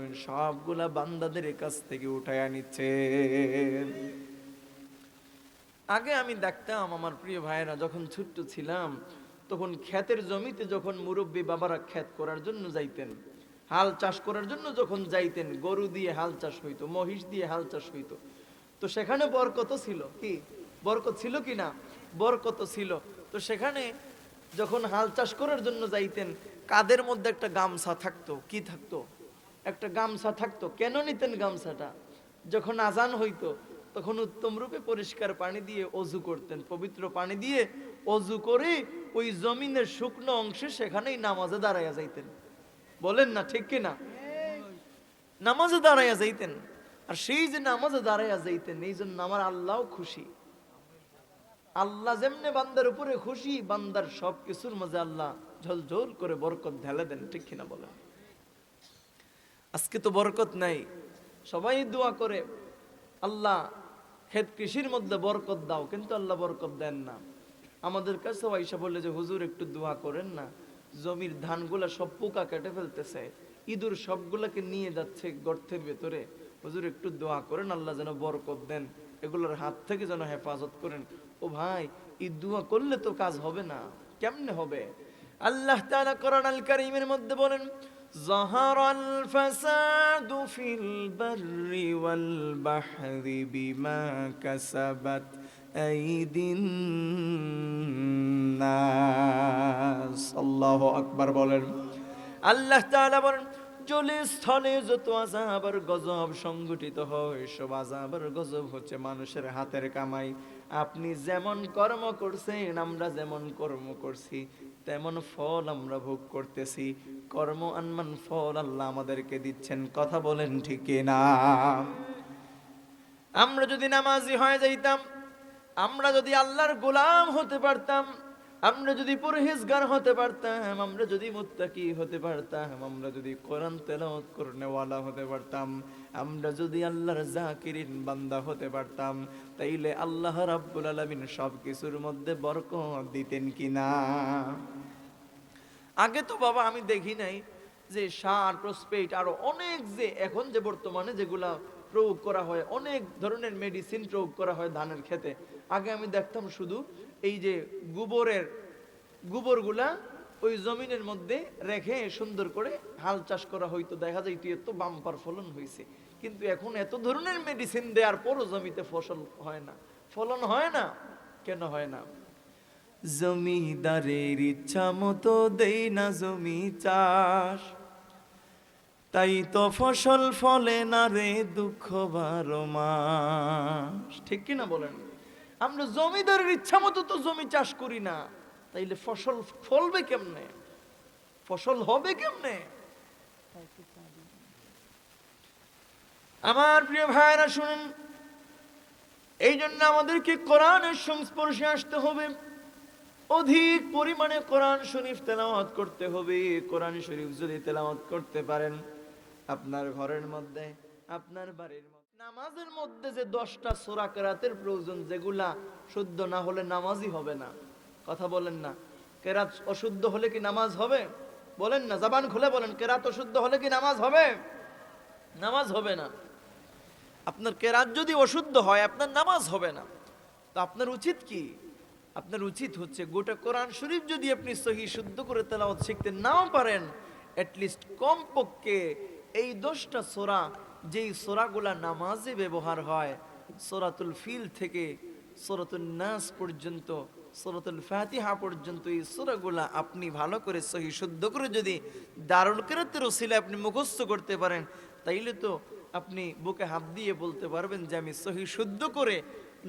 করেন সবগুলা বান্দাদের কাছ থেকে উঠায়া নিচ্ছে। আগে আমি দেখতাম আমার প্রিয় ভাইয়েরা, যখন ছোট্ট ছিলাম তখন ক্ষেতের জমিতে যখন মুরব্বী বাবারা ক্ষেত করার জন্য যাইতেন, হাল চাষ করার জন্য যখন যাইতেন, গরু দিয়ে হাল চাষ হইতো, মহিষ দিয়ে হাল চাষ হইতো, তো সেখানে বরকত ছিল। কি বরকত ছিল কি না? বরকত ছিল। তো সেখানে যখন হাল চাষ করার জন্য যাইতেন, কাদের মধ্যে একটা গামছা থাকতো। কি থাকতো? একটা গামছা থাকতো। কেন নিতেন গামছাটা? যখন আজান হইতো তখন উত্তম রূপে পরিষ্কার পানি দিয়ে অজু করতেন, পবিত্র পানি দিয়ে অজু করে ওই জমিনের শুকনো অংশে সেখানেই নামাজে দাঁড়াইয়া যাইতেন। বলেন না ঠিক কিনা? নামাজে দাঁড়াইয়া যাইতেন। আর সেই যে নামাজে দাঁড়াইয়া যাইতেন, এই জন্য আমার আল্লাহ খুশি। আল্লাহ যেমনে বান্দার উপরে খুশি, বান্দার সব কিছুর মাঝে আল্লাহ ঝলঝল করে বরকত ঢেলে দেন, ঠিক কিনা বলেন? আজকে তো বরকত নাই। সবাই দোয়া করে, আল্লাহ ক্ষেত কৃষির মধ্যে বরকত দাও, কিন্তু আল্লাহ বরকত দেন না। আমাদের কাছে আইসা বলে যে হুজুর একটু দোয়া করেন না, জমির ধানগুলা সব পোকা কেটে ফেলতেছে, ইঁদুর সবগুলাকে নিয়ে যাচ্ছে গর্তের ভেতরে, হুজুর একটু দোয়া করেন আল্লাহ যেন বরকত দেন, এগুলোর হাত থেকে যেন হেফাজত করেন। ও ভাই, এই দোয়া করলে তো কাজ হবে না। কেমনে হবে? আল্লাহ তাআলা কোরআন আল কারীমের মধ্যে বলেন, যাহারাল ফাসাদু ফিল বাররি ওয়াল বাহরি বিমা কাসাবাত আইদিন নাস। আল্লাহু আকবার বলেন। আল্লাহ তাআলা বলেন, জলে স্থলে যত আযাব আর গজব সংগঠিত হয়, সব আযাব আর গজব হচ্ছে মানুষের হাতের কামাই। আপনি যেমন কর্ম করছেন, আমরা যেমন কর্ম করছি, তেমন ফল আমরা ভোগ করতেছি। কর্ম আনমান ফল আল্লাহ আমাদেরকে দিচ্ছেন। কথা বলেন ঠিক না? আমরা যদি নামাজি হয়ে যাইতাম, আমরা যদি আল্লাহর গোলাম হতে পারতাম, আমরা যদি পরহেজগার হতে পারতাম, আমরা যদি মুত্তাকি হতে পারতাম, আমরা যদি কোরআন তেলাওয়াত করনেওয়ালা হতে পারতাম, আমরা যদি আল্লাহর জাকিরিন বান্দা হতে পারতাম, তাইলে আল্লাহ রাব্বুল আলামিন সব কিছুর মধ্যে বরকত দিতেন কিনা? আগে তো বাবা আমি দেখি নাই যে সার প্রসপেট আরো অনেক যে এখন যে বর্তমানে যেগুলা প্রয়োগ করা হয়, অনেক ধরনের মেডিসিন প্রয়োগ করা হয় ধানের খেতে। আগে আমি দেখতাম শুধু এই যে গোবরগুলা ওই জমিনের মধ্যে রেখে সুন্দর করে হাল চাষ করা হইতো, দেখা যায় এত বাম্পার ফলন হয়েছে। কিন্তু এখন এত ধরনের মেডিসিন দেওয়ার পরও জমিতে ফসল হয় না, ফলন হয় না। কেন হয় না? জমিদারের ইচ্ছা মতো দেই না জমি চাষ, তাই তো ফসল ফলে না রে দুঃখ 12 মাস। ঠিক কিনা বলেন? আমরা জমিদারের ইচ্ছা মতো তো জমি চাষ করি না, তাইলে ফসল ফলবে কেমনে? ফসল হবে কেমনে? আমার প্রিয় ভাইরা শুনুন, এই জন্য আমাদেরকে কোরআনের সংস্পর্শে আসতে হবে, অধিক পরিমাণে কোরআন শরীফ তেলাওয়াত করতে হবে। কোরআন শরীফ যদি তেলাওয়াত করতে পারেন, আপনার ঘরের মধ্যে, আপনার বাড়ির মধ্যে, নামাজের মধ্যে যে 10টা সূরা কেরাতের প্রয়োজন, যেগুলা শুদ্ধ না হলে নামাজই হবে না। কথা বলেন না? কেরাত অশুদ্ধ হলে কি নামাজ হবে? বলেন না, জবান খুলে বলেন, কেরাত অশুদ্ধ হলে কি নামাজ হবে? নামাজ হবে না। আপনার কেরাত যদি অশুদ্ধ হয়, আপনার নামাজ হবে না। তো আপনার উচিত কি? আপনার উচিত হচ্ছে গোটা কোরআন শরীফ যদি আপনি সহি শুদ্ধ করে তেলাওয়াত শিখতে নাও পারেন, অ্যাটলিস্ট কমপক্ষে এই 10টা সূরা, যেই সূরাগুলা নামাজে ব্যবহার হয়, সূরাতুল ফিল থেকে সূরাতুন নাস পর্যন্ত, সূরাতুল ফাতিহা পর্যন্ত, এই সূরাগুলা আপনি ভালো করে সহি শুদ্ধ করে যদি দারুল কিরাতের ওসিলায় আপনি মুখস্থ করতে পারেন, তাইলে তো আপনি বুকে হাত দিয়ে বলতে পারবেন যে আমি সহি শুদ্ধ করে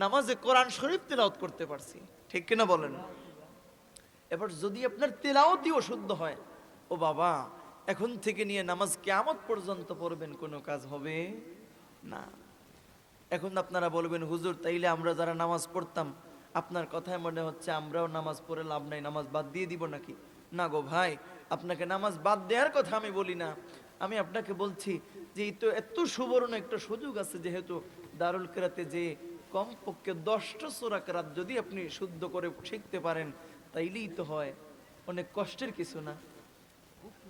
নামাজে কোরআন শরীফ তেলাওয়াত করতে পারছি। ঠিক কিনা বলেন? এবার যদি আপনার তেলাওয়াতই অশুদ্ধ হয়, ও বাবা, এখন থেকে নিয়ে নামাজ কিয়ামত পর্যন্ত পড়বেন, কোনো কাজ হবে না। এখন আপনারা বলবেন, হুজুর তাইলে আমরা যারা নামাজ পড়তাম, আপনার কথায় মনে হচ্ছে আমরাও নামাজ পড়ে লাভ নাই, নামাজ বাদ দিয়ে দিব নাকি? না গো ভাই, আপনাকে নামাজ বাদ দেওয়ার কথা আমি বলি না। আমি আপনাকে বলছি যে এই তো এত সুবর্ণ একটা সুযোগ আছে, যেহেতু দারুল কিরাতে যে কমপক্ষে 10টা সূরা কেরাত যদি আপনি শুদ্ধ করে শিখতে পারেন, তাইলেই তো হয়, অনেক কষ্টের কিছু না।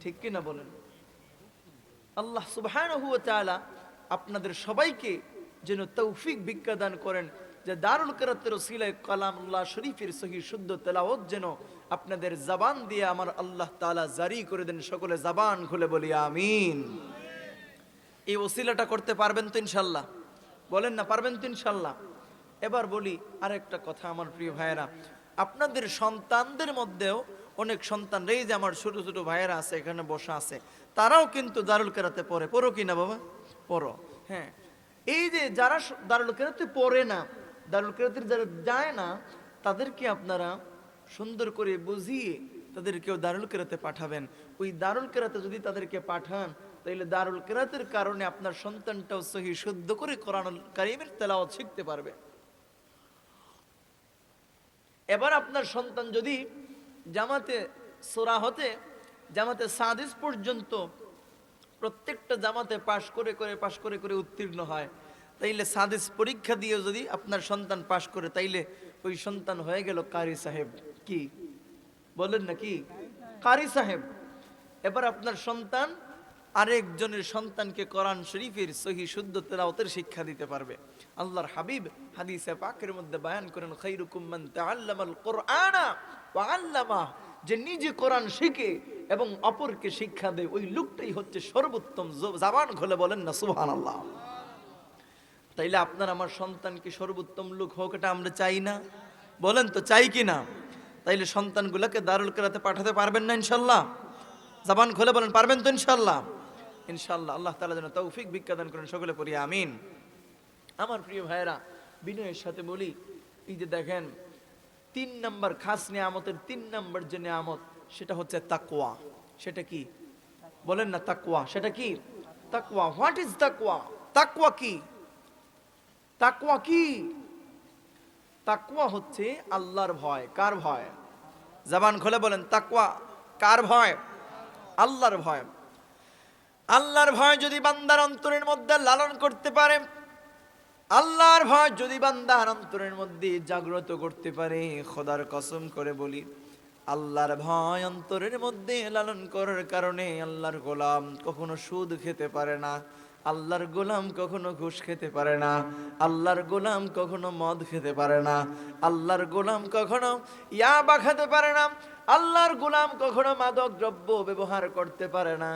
ঠিক কিনা বলেন? আল্লাহ সুবহানাহু ওয়া তাআলা আপনাদের সবাইকে যেন তৌফিক ভিক্ষা দান করেন, যে দারুল কিরাতের ওসিলায় কালামুল্লাহ শরীফের সহিহ শুদ্ধ তেলাওয়াত যেন আপনাদের জবান দিয়ে আমার আল্লাহ তাআলা জারি করে দেন। সকলে জবান খুলে বলি আমিন। এই ওসিলাটা করতে পারবেন তো ইনশাল্লাহ? বলেন না, পারবেন তো ইনশাল্লাহ? এবার বলি আরেকটা কথা আমার প্রিয় ভাইয়েরা, আপনাদের সন্তানদের মধ্যেও অনেক সন্তান, এই যে আমার ছোট ছোট ভাইয়েরা আছে এখানে বসা আছে, তারাও কিন্তু দারুল কিরাতে পড়ে। পড়ো কি না বাবা? পড়ো। হ্যাঁ, এই যে যারা দারুল কিরাতে পড়ে না, দারুল কিরাতের যারা যায় না, তাদেরকে আপনারা সুন্দর করে বুঝিয়ে তাদেরকেও দারুল কিরাতে পাঠাবেন। ওই দারুল কিরাতে যদি তাদেরকে পাঠান, তাইলে দারুল কিরাতের কারণে আপনার সন্তানটাও সহি শুদ্ধ করে কোরআনুল কারীমের তেলাওয়াত শিখতে পারবে। এবার আপনার সন্তান যদি জামাতে সূরা হতে জামাতে সাদিস পর্যন্ত প্রত্যেকটা জামাতে পাশ করে উত্তীর্ণ হয়, তাইলে সাদিস পরীক্ষা দিয়ে যদি আপনার সন্তান পাশ করে, তাইলে ওই সন্তান হয়ে গেল কারি সাহেব। কি বলেন না, কি কারি সাহেব? এবার আপনার সন্তান আরেকজনের সন্তানকে কোরআন শরীফের সহি শুদ্ধ তেলাওয়াতের শিক্ষা দিতে পারবে। আল্লাহর হাবিব হাদিসে পাকের মধ্যে বয়ান করেন, খায়রুকুম মান তাআল্লামাল কুরআনা ওয়া আল্লামা, যে নিজে কোরআন শিখে এবং অপরকে শিক্ষা দেয়, ওই লোকটাই হচ্ছে সর্বোত্তম। জবান খুলে বলেন না সুবহানাল্লাহ। তাইলে আপনার আমার সন্তান কি সর্বোত্তম লোক হোক, এটা আমরা চাই না? বলেন তো চাই কি না? তাইলে সন্তানগুলোকে দারুল কিরাতে পাঠাতে পারবেন না ইনশাল্লাহ? জবান খুলে বলেন, পারবেন তো ইনশাল্লাহ? ইনশাল্লাহ। আল্লাহ তাআলা যেন তৌফিক ভিক্ষা দান করেন, সকলে পড়ি আমিন। আমার প্রিয় ভাইয়েরা, বিনয়ের সাথে বলি, এই যে দেখেন 3 নম্বর খাস নিয়ামতের 3 নম্বর যে নিয়ামত, সেটা হচ্ছে তাকওয়া। সেটা কি? বলেন না, তাকওয়া। সেটা কি? তাকওয়া। হোয়াট ইজ তাকওয়া? তাকওয়া কি? তাকওয়া কি? তাকওয়া হচ্ছে আল্লাহর ভয়। কার ভয়? জবান খুলে বলেন, তাকওয়া কার ভয়? আল্লাহর ভয়। আল্লাহর ভয় যদি বান্দার অন্তরের মধ্যে লালন করতে পারে, আল্লাহর ভয় যদি বান্দার অন্তরের মধ্যে জাগ্রত করতে পারে, খোদার কসম করে বলি, আল্লাহর ভয় অন্তরের মধ্যে লালন করার কারণে আল্লাহর গোলাম কখনো সুদ খেতে পারে না, আল্লাহর গোলাম কখনো ঘুষ খেতে পারে না, আল্লাহর গোলাম কখনো মদ খেতে পারে না, আল্লাহর গোলাম কখনো ইয়াবা খেতে পারে না, আল্লাহর গোলাম কখনো মাদক দ্রব্য ব্যবহার করতে পারে না,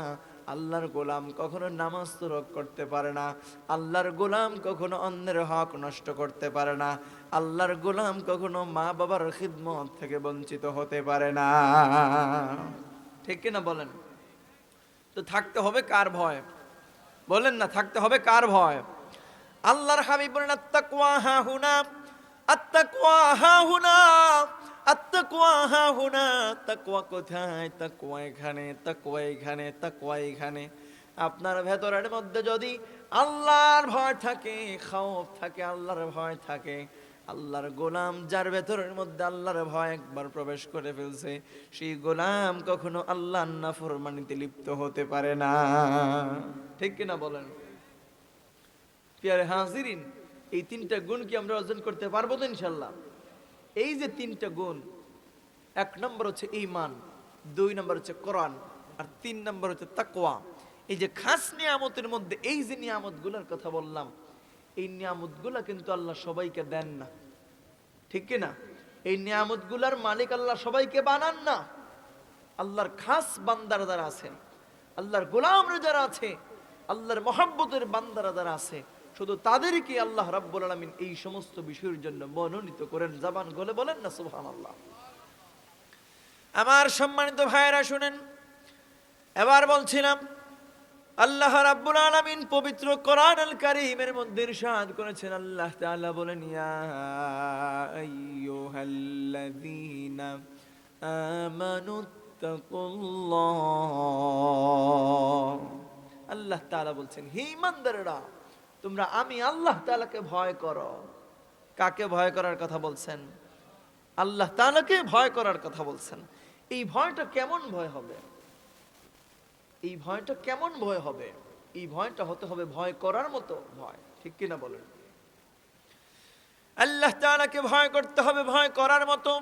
আল্লাহর গোলাম কখনো নামাজ তরক করতে পারে না, আল্লাহর গোলাম কখনো অন্যের হক নষ্ট করতে পারে না, আল্লাহর গোলাম কখনো মা বাবার খিদমত থেকে বঞ্চিত হতে পারে না। ঠিক কিনা বলেন? তো থাকতে হবে কার ভয়? বলেন না, থাকতে হবে কার ভয়? আল্লাহর হাবিব বলেন, আত্তাকওয়া হাহুনা, আত্তাকওয়া হাহুনা, আত্তাকওয়া হাহুনা। তাকওয়া কোথায়? তাকওয়া এখানে, তাকওয়া এখানে, তাকওয়া এখানে। আপনার ভেতরের মধ্যে যদি আল্লাহর ভয় থাকে, খাউফ থাকে, আল্লাহর ভয় থাকে, আল্লাহর গোলাম যার ভেতরের মধ্যে আল্লাহর ভয় একবার প্রবেশ করে ফেলছে, সেই গোলাম কখনো আল্লাহর নাফরমানিতে লিপ্ত হতে পারে না। ঠিক কিনা বলেন? প্রিয় হাজিরিন, এই 3টা গুণ কি আমরা অর্জন করতে পারবো তো ইনশাল্লাহ? এই যে 3টা গুণ, 1 নম্বর হচ্ছে ঈমান, 2 নম্বর হচ্ছে কোরআন, আর 3 নম্বর হচ্ছে তাকওয়া। এই যে খাস নিয়ামতের মধ্যে এই যে নিয়ামতগুলোর কথা বললাম, এই নিয়ামতগুলা কিন্তু আল্লাহ সবাইকে দেন না। ঠিক কিনা? এই নিয়ামতগুলার মালিক আল্লাহ সবাইকে বানান না। আল্লাহর খাস বান্দারা যারা আছে, আল্লাহর গোলামরা যারা আছে, আল্লাহর মহব্বতের বান্দারা যারা আছে, শুধু তাদেরকে আল্লাহ রাব্বুল আলামিন এই সমস্ত বিষয়ের জন্য মনোনীত করেন। জবান গলে বলেন না সুবহানাল্লাহ। আমার সম্মানিত ভাইয়েরা শুনেন, এবার বলছিলাম আল্লাহ রাব্বুল আলামিন পবিত্র কোরআনুল কারীমের মধ্যে ইরশাদ করেছেন, আল্লাহ তাআলা বলেন, ইয়া আইয়ুহাল্লাযীনা আমানুত্তাকুল্লাহ। আল্লাহ তাআলা বলছেন, হে ঈমানদাররা, তোমরা আমি আল্লাহ তাআলাকে ভয় করো। কাকে ভয় করার কথা বলছেন? আল্লাহ তাআলাকে ভয় করার কথা বলছেন। এই ভয়টা কেমন ভয় হবে? এই ভয়টা কেমন ভয় হবে? এই ভয়টা হতে হবে ভয় করার মতো ভয়। ঠিক কিনা বলেন? আল্লাহ তাআলাকে ভয় করতে হবে ভয় করার মতো।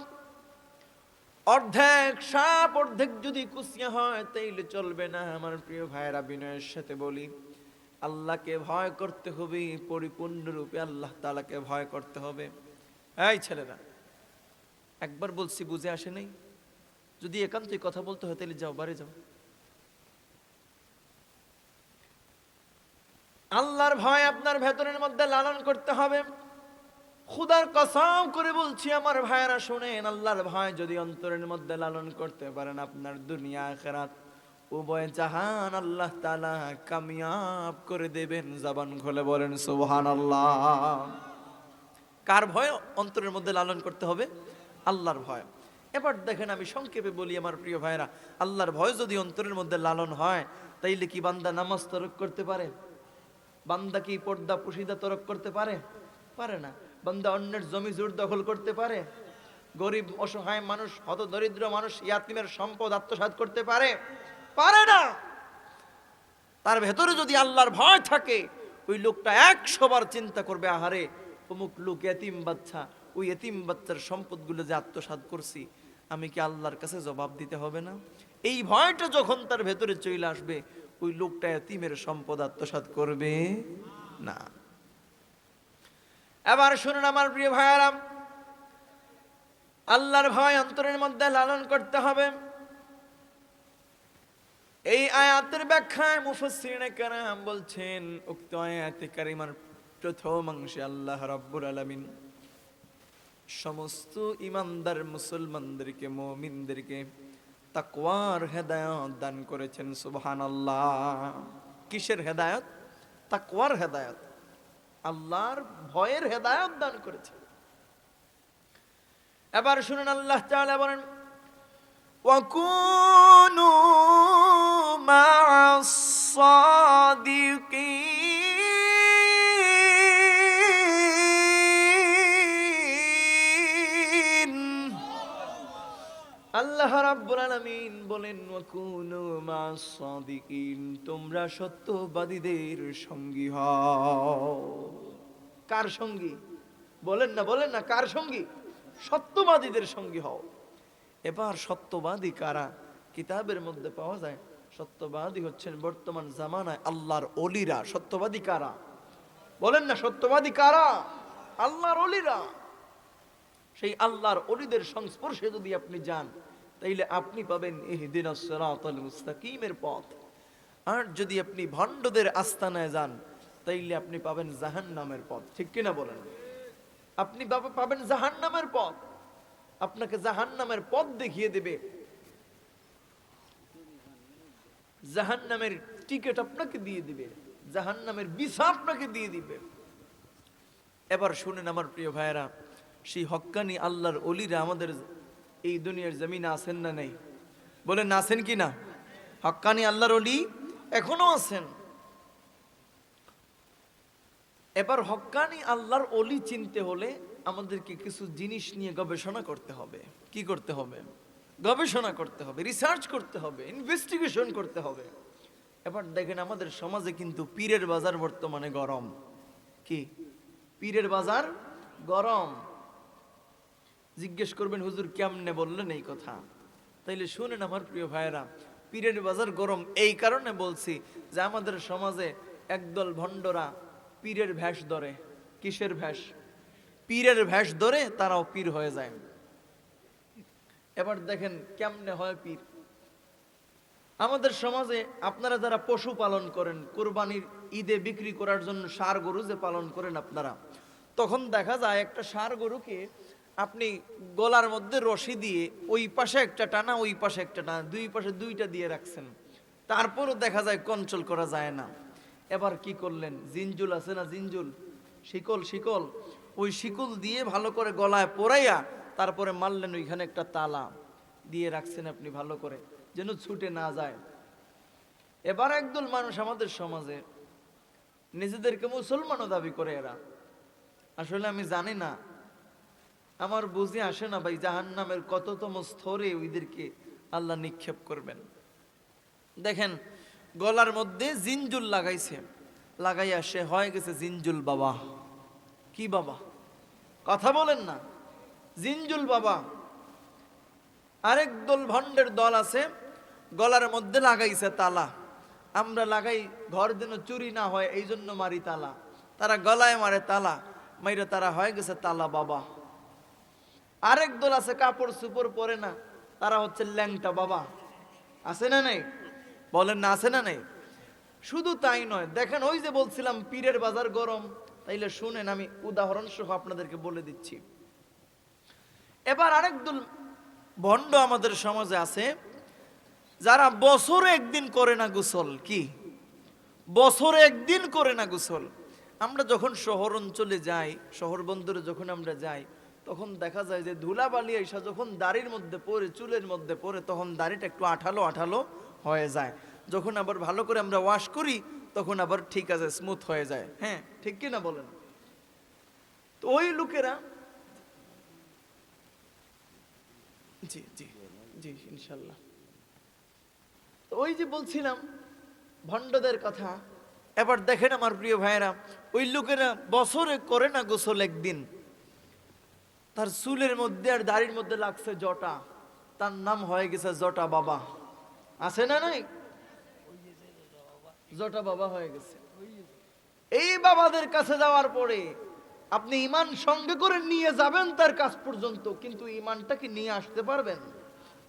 অর্ধেক সাপ অর্ধেক যদি কুচিয়া হয় তাইলে চলবে না। আমার প্রিয় ভাইয়েরা, বিনয়ের সাথে বলি, আল্লাহকে ভয় করতে হবে, পরিপূর্ণরূপে আল্লাহ তাআলাকে ভয় করতে হবে। এই ছেলেরা, একবার বলছি বুঝে আসে নাই? যদি একান্তই কথা বলতে হয় তাহলে যাও, বাড়ি যাও। আল্লাহর ভয় আপনার ভেতরের মধ্যে লালন করতে হবে। খুদার কসম করে বলছি আমার ভাইয়েরা শুনেন, আল্লাহর ভয় যদি অন্তরের মধ্যে লালন করতে পারেন, আপনার দুনিয়া আখিরাত উভয় জাহান আল্লাহ তাআলা কামিয়াব করে দেবেন। জবান খুলে বলেন সুবহানাল্লাহ। কার ভয় অন্তরের মধ্যে লালন করতে হবে? আল্লাহর ভয়। এবার দেখেন, আমি সংক্ষেপে বলি আমার প্রিয় ভাইয়েরা, আল্লাহর ভয় যদি অন্তরের মধ্যে লালন হয়, তাইলে কি বান্দা নামাজ তরক করতে পারে? বান্দা কি পর্দা পুশিদা তরক করতে পারে? পারে না। বান্দা অন্যের জমি জোর দখল করতে পারে? গরিব অসহায় মানুষ, হত দরিদ্র মানুষ, ইয়াতিমের সম্পদ আত্মসাৎ করতে পারে? পারে না। তার ভেতরে যদি আল্লাহর ভয় থাকে, ওই লোকটা 100 বার চিন্তা করবে, আহারে অমুক লোক এতিম বাচ্চা, ওই এতিম বাচ্চার সম্পদগুলো যে আত্মসাৎ করছি, আমি কি আল্লাহর কাছে জবাব দিতে হবে না? এই ভয়টা যখন তার ভেতরে চলে আসবে, ওই লোকটা এতিমের সম্পদ আত্মসাৎ করবে না। এবার শুনুন আমার প্রিয় ভাইয়েরা, আল্লাহর ভয় অন্তরের মধ্যে লালন করতে হবে। এই আয়াতের ব্যাখ্যায় মুফাসসিরিনে কেরাম বলছেন, উক্ত আয়াতে কারিমার প্রথম অংশে আল্লাহ রাব্বুল আলামিন সমস্ত ইমানদার মুসলমানদেরকে, মুমিনদেরকে তাকওয়ার হেদায়েত দান করেছেন। সুবহানাল্লাহ। কিসের হেদায়েত? তাকওয়ার হেদায়েত, আল্লাহর ভয়ের হেদায়েত দান করেছেন। এবার শুনুন, আল্লাহ তাআলা বলেন, ওয়াকুনু মা'আস সাদিকিন। আল্লাহ রাব্বুল আলামিন বলেন, ওয়াকুনু মা'আস সাদিকিন, তোমরা সত্যবাদীদের সঙ্গী হও। কার সঙ্গী? বলেন না, বলেন না, কার সঙ্গী? সত্যবাদীদের সঙ্গী হও। এবার সত্যবাদী কারা? কিতাবের মধ্যে পাওয়া যায়, সত্যবাদী হচ্ছেন বর্তমান জামানায় আল্লাহর ওলিরা। সত্যবাদী কারা? বলেন না, সত্যবাদী কারা? আল্লাহর ওলিরা। সেই আল্লাহর ওলিদের সংস্পর্শে যদি আপনি যান, তাইলে আপনি পাবেন ইহদিনাস সিরাতাল মুস্তাকিমের পথ। আর যদি আপনি ভণ্ডদের আস্তানায় যান, তাইলে আপনি পাবেন জাহান্নামের পথ। ঠিক কিনা বলেন? আপনি পাবেন জাহান্নামের পথ। আপনাকে জাহান্নামের পথ দেখিয়ে দেবে, জাহান্নামের টিকিট আপনাকে দিয়ে দিবে, জাহান্নামের ভিসা আপনাকে দিয়ে দিবে। এবার শুনেন আমার প্রিয় ভাইয়েরা, সেই হক্কানি আল্লাহর ওলিরা আমাদের এই দুনিয়ার জমিনে আছেন না নেই? বলেন না, আছেন কি না? হক্কানি আল্লাহর ওলি এখনো আছেন। এবার হক্কানি আল্লাহর ওলি চিনতে হলে আমাদেরকে কিছু জিনিস নিয়ে গবেষণা করতে হবে। কি করতে হবে? গবেষণা করতে হবে, রিসার্চ করতে হবে, ইনভেস্টিগেশন করতে হবে। এবার দেখেন, আমাদের সমাজে কিন্তু পীরের বাজার বর্তমানে গরম। কি? পীরের বাজার গরম। জিজ্ঞেস করবেন, হুজুর কেমনে বললেন এই কথা? তাইলে শুনেন আমার প্রিয় ভাইয়েরা, পীরের বাজার গরম এই কারণে বলছি যে আমাদের সমাজে একদল ভণ্ডরা পীরের ভেষ ধরে। কিসের ভেষ? পীরের ভেষ ধরে তারাও পীর হয়ে যায়। এবার দেখেন কেমনে হয় পীর। আমাদের সমাজে আপনারা যারা পশু পালন করেন, কুরবানির ঈদে বিক্রি করার জন্য ষাঁড় গরু যে পালন করেন আপনারা, তখন দেখা যায় একটা ষাঁড় গরুকে আপনি গলার মধ্যে রশি দিয়ে ওই পাশে একটা টানা, ওই পাশে একটা টানা, দুই পাশে দুইটা দিয়ে রাখছেন, তারপরও দেখা যায় কন্ট্রোল করা যায় না। এবার কি করলেন? জিনজুল আছে না, জিনজুল, শিকল, শিকল, ওই শিকল দিয়ে ভালো করে গলায় পরাইয়া তারপরে মারলেন, ওইখানে একটা তালা দিয়ে রাখছেন আপনি ভালো করে, যেন ছুটে না যায়। এবার একদল মানুষ আমাদের সমাজে নিজেদেরকে মুসলমানও দাবি করে। এরা আসলে, আমি জানি না, আমার বুঝে আসে না ভাই, জাহান্নামের কততম স্তরে ওইদেরকে আল্লাহ নিক্ষেপ করবেন। দেখেন, গলার মধ্যে জিনজুল লাগাইছে, লাগাইয়া সে হয়ে গেছে জিনজুল বাবা। কি বাবা? কথা বলেন না, জিনজুল বাবা। আরেক দল ভণ্ডের দল আছে, গলার মধ্যে লাগাইছে তালা। আমরা লাগাই ঘর যেন চুরি না হয়, এই জন্য মারি তালা। তারা গলায় মারে তালা, মাইরে তারা হয়ে গেছে তালা বাবা। আরেক দল আছে কাপড় চুপড় পরে না, তারা হচ্ছে ল্যাংটা বাবা। আছে না নাই? বলেন না, আছে না নাই? শুধু তাই নয়, দেখেন ওই যে বলছিলাম পীরের বাজার গরম, তাইলে শুনেন আমি উদাহরণ সহ আপনাদেরকে বলে দিচ্ছি। এবার আরেক দল ভণ্ড আমাদের সমাজে আছে, যারা বছরে একদিন করে না গোসল। কি বছরে একদিন করে না গোসল? আমরা যখন শহর অঞ্চলে যাই, শহর বন্দরে যখন আমরা যাই, তখন দেখা যায় যে ধুলাবালি এসে যখন দাড়ির মধ্যে পড়ে, চুলের মধ্যে পড়ে, তখন দাড়িটা একটু আঠালো আঠালো হয়ে যায়। যখন আবার ভালো করে আমরা ওয়াশ করি, তখন আবার ঠিক আছে, স্মুথ হয়ে যায়। হ্যাঁ, ঠিক কিনা বলেন? তো ওই লোকেরা, জি জি জি ইনশাল্লাহ, তো ওই যে বলছিলাম ভণ্ডদের কথা। এবার দেখেন আমার প্রিয় ভাইয়েরা, ওই লোকেরা বছরে করে না গোসল একদিন। তার চুলের মধ্যে আর দাড়ির মধ্যে লাগছে জটা, তার নাম হয়ে গেছে জটা বাবা। আছে না নাই? জটা বাবা হয়ে গেছে। এই বাবাদের কাছে যাওয়ার পরে আপনি ইমান সঙ্গে করে নিয়ে যাবেন তার কাছ পর্যন্ত, কিন্তু ইমানটা কি নিয়ে আসতে পারবেন?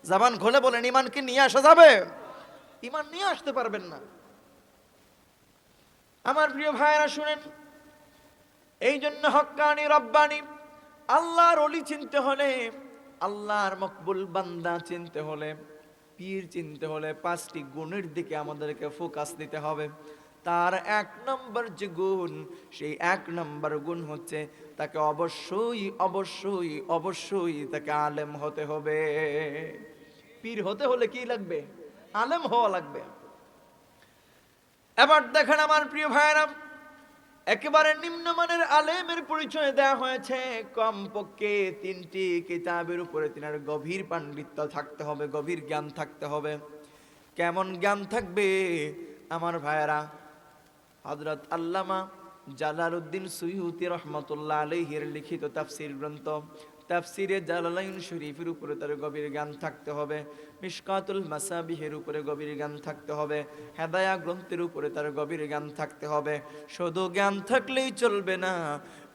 জবান খুলে বলেন, ইমান কি নিয়ে আসা যাবে? ইমান নিয়ে আসতে পারবেন না। আমার প্রিয় ভাইয়েরা শুনেন, এই জন্য হক্কানি রব্বানি আল্লাহর ওলি চিনতে হলে, আল্লাহর মকবুল বান্দা চিনতে হলে, পীর চিনতে হলে 5টি গুণের দিকে আমাদেরকে ফোকাস দিতে হবে। তার 1 নম্বর যে গুণ, সেই 1 নম্বর গুণ হচ্ছে তাকে অবশ্যই অবশ্যই অবশ্যই তাকে আলেম হতে হবে। পীর হতে হলে কি লাগবে? আলেম হওয়া লাগবে। এবার দেখেন আমার প্রিয় ভাইরা, একেবারে নিম্নমানের আলেমের পরিচয় দেওয়া হয়েছে। কমপক্ষে 3টি কিতাবের উপরে তিনার গভীর পাণ্ডিত্য থাকতে হবে, গভীর জ্ঞান থাকতে হবে। কেমন জ্ঞান থাকবে আমার ভাইয়েরা? হযরত আল্লামা জালালউদ্দিন সুয়ুতী রহমাতুল্লাহ আলাইহির লিখিত তাফসীর গ্রন্থ তাফসীরে জালালাইন শরীফের উপরে তার গভীর জ্ঞান থাকতে হবে। মিশকাতুল মাসাবিহের উপরে গভীর জ্ঞান থাকতে হবে। হেদায়া গ্রন্থের উপরে তার গভীর জ্ঞান থাকতে হবে। শুধু জ্ঞান থাকলেই চলবে না,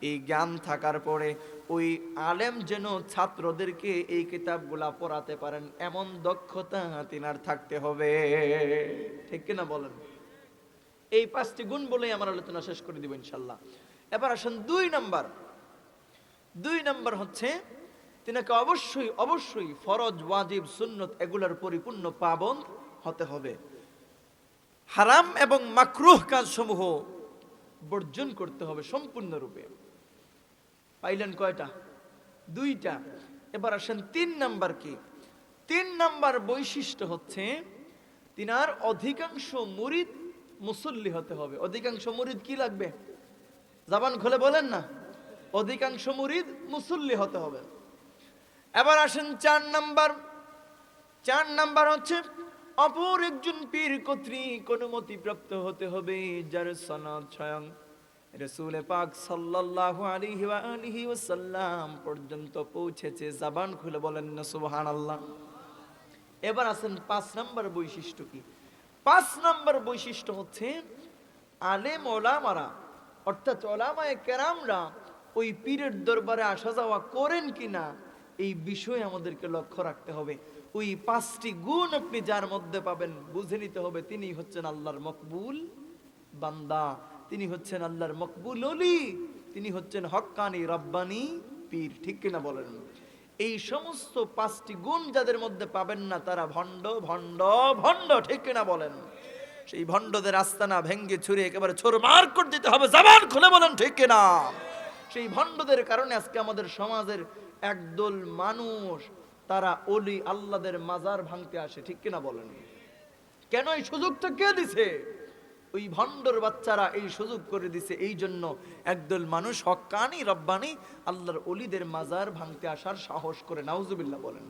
এই জ্ঞান থাকার পরে ওই আলেম যেন ছাত্রদেরকে এই কিতাবগুলা পড়াতে পারেন, এমন দক্ষতা তিনার থাকতে হবে। ঠিক কিনা বলেন? এই 5টি গুণ বলেই আমার আলোচনা শেষ করে দিব ইনশাল্লাহ। এবার আসেন 2 নাম্বার হচ্ছে তিনাকে অবশ্যই অবশ্যই ফরজ, ওয়াজিব, সুন্নত এগুলার পরিপূর্ণ পাবন্দ হতে হবে। হারাম এবং মাকরুহ কাজসমূহ বর্জন করতে হবে সম্পূর্ণরূপে। পাইলেন কয়টা? 2টা। এবার আসেন 3 নাম্বার কি? 3 নাম্বার বৈশিষ্ট্য হচ্ছে তিনার অধিকাংশ মুরিদ মুসল্লি হতে হবে। অধিকাংশ মুরিদ কি লাগবে? জবান খুলে বলেন না। অধিকাংশ মুরিদ মুসল্লি হতে হবে। এবার আসেন 4 নাম্বার হচ্ছে অপর একজন পীর কর্তৃক অনুমতি প্রাপ্ত হতে হবে, যার সনদ স্বয়ং রাসূল পাক সাল্লাল্লাহু আলাইহি ওয়া আলিহি ওয়াসাল্লাম পর্যন্ত পৌঁছেছে। জবান খুলে বলেন না সুবহানাল্লাহ। এবার আসেন 5 নাম্বার বৈশিষ্ট্য কি? 5 নাম্বার বৈশিষ্ট্য হচ্ছে আলেম ওলামারা, অর্থাৎ ওলামায়ে কেরামরা ওই পীরের দরবারে আসা যাওয়া করেন কিনা, এই বিষয়ে আমাদেরকে লক্ষ্য রাখতে হবে। ওই 5টি গুণ আপনি যার মধ্যে পাবেন, বুঝে নিতে হবে তিনি হচ্ছেন আল্লাহর মকবুল বান্দা, তিনি হচ্ছেন আল্লাহর মকবুল ওলি, তিনি হচ্ছেন হক্কানি রব্বানি পীর। ঠিক কিনা বলেন? এই সমস্ত 5টি গুণ যাদের মধ্যে পাবেন না, তারা ভণ্ড ভণ্ড ভণ্ড। ঠিক কিনা বলেন? সেই ভণ্ডদের আস্তানা ভেঙ্গে ছুঁড়ে একেবারে ছোরমার করে দিতে হবে। জবান খুলে বলেন ঠিক কিনা? সেই ভণ্ডদের কারণে আজকে আমাদের সমাজের একদল মানুষ, তারা ওলি আল্লাহদের মাজার ভাঙতে আসে। ঠিক কিনা বলেন? কেন এই সুযোগটা কে দিছে? ওই ভণ্ডর বাচ্চারা এই সুযোগ করে দিছে। এই জন্য একদল মানুষ হক্কানি রব্বানি আল্লাহর ওলিদের মাজার ভাঙতে আসার সাহস করে। নাউজুবিল্লাহ বলেন।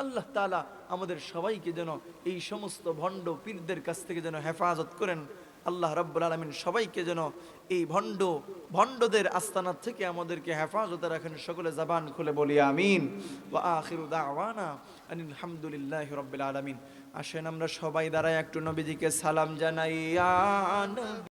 আল্লাহ তাআলা আমাদের সবাইকে যেন এই সমস্ত ভণ্ড পীরদের কাছ থেকে যেন হেফাজত করেন। আল্লাহ রাব্বুল আলামিন সবাইকে যেন এই ভণ্ডদের আস্তানা থেকে আমাদেরকে হেফাজতে রাখেন। সকলে জবান খুলে বলি আমিন। ওয়া আখিরু দাওয়ানা আনিল হামদুলিল্লাহি রাব্বিল আলামিন। আসেন আমরা সবাই দাঁড়ায় একটু নবীজিকে সালাম জানাই।